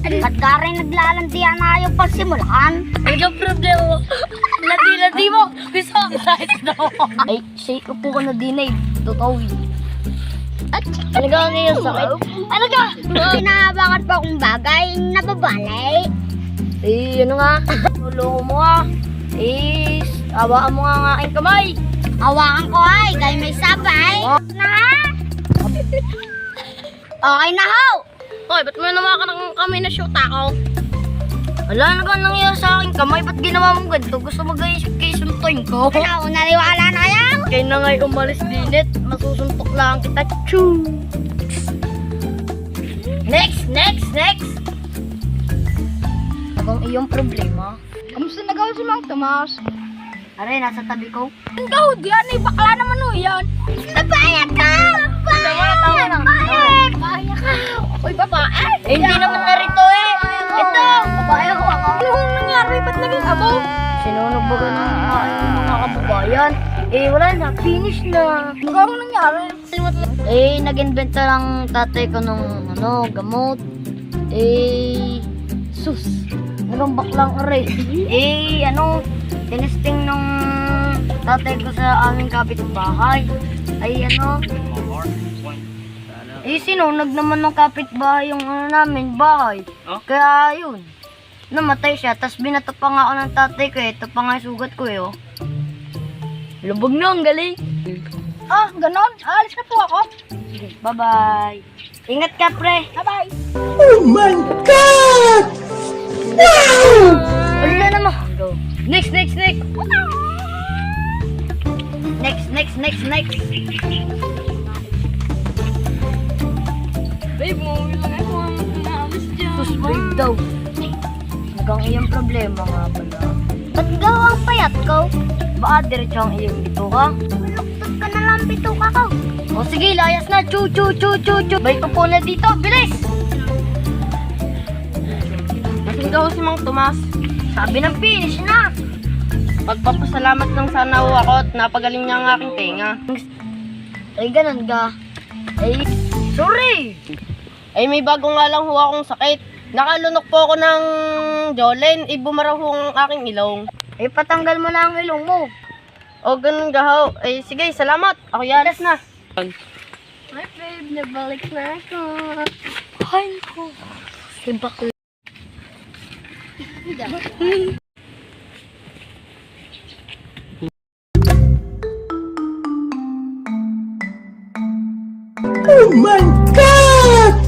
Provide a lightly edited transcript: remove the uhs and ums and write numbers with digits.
Ba't ka rin naglalandian na ayaw pagsimulan? Anong problema mo? Ladi mo. Gusto ko kahit daw. Ay, shake upo ka na din eh. Totoo eh. Ano ka ngayon sakit? Ano ka? Pinahabakan pa akong bagay, nababalay. Eh, ano nga? Tulungan mo nga. Eh, awaan mo nga ang aking kamay. Hawakan ko ay, dahil may sabay. Na ha? Okay na ho. Hoy, ba't mo naman ng kamay na shoot ako? Wala na ba nangyayari sa aking kamay? Ba't ginawa mo ganito? Gusto mo kay suntoin ko? Ano, naniwala na yan? Kaya na nga'y umalis dinit. Masusuntok lang kita. Choo! Next! Abang iyong problema. Kamusta nagawa si Mang Tomas? Aray, nasa tabi ko. Ikaw, diyan eh, bakla naman o yan. Nabayag ka! Tama na. Nabayag ka! Uy, babae! Eh, hindi naman narito eh. Ito! Babae ko ako. Anong nangyari? Ba't naging abo? Sinunog ba ganun mga kababayan? Eh, wala na. Finish na. Anong nangyari? Eh, nag-invento lang tatay ko nung gamot. Eh, sus. Nagambak lang aray. Eh, tinesting nung tatay ko sa aming kapitbahay. Ay, sinunog naman ng kapitbahay yung namin, bahay. Oh? Kaya, yun. Namatay siya. Tapos binato pa nga ako ng tatay ko eh. Ito pa nga yung sugat ko eh, oh. Lubog na, ang galing. Ah, ganon. Aalis na po ako. Sige, bye-bye. Ingat ka, pre. Bye-bye. Oh my God! Wala naman. Go. Next. Next. Babe, mo lang ako ang naalis dyan. Sus, babe daw. Hanggang iyong problema nga pala. Ba't gawa ang payat ko? Baka diretso ang iyong bito ka? Maluktot ka na lang bito ka ko. O sige, layas na. Chu. Balik ko po na dito. Bilis! Nasaan daw si Mang Tomas? Sabi ng finish na. Pagpapasalamat lang sana ho ako at napagaling niya ang aking tenga. Ay, ganun ka. Ay, sorry! Ay may bago nga lang ho akong sakit. Nakalunok po ako ng Jolene. Ibumaraw ho ang aking ilong. Ay, patanggal mo na ang ilong mo. O ganun gaho. Ay sige, salamat. Ako yalas na. Hi babe, nabalik na ako. Ay, ko. Si bakla. Oh my God!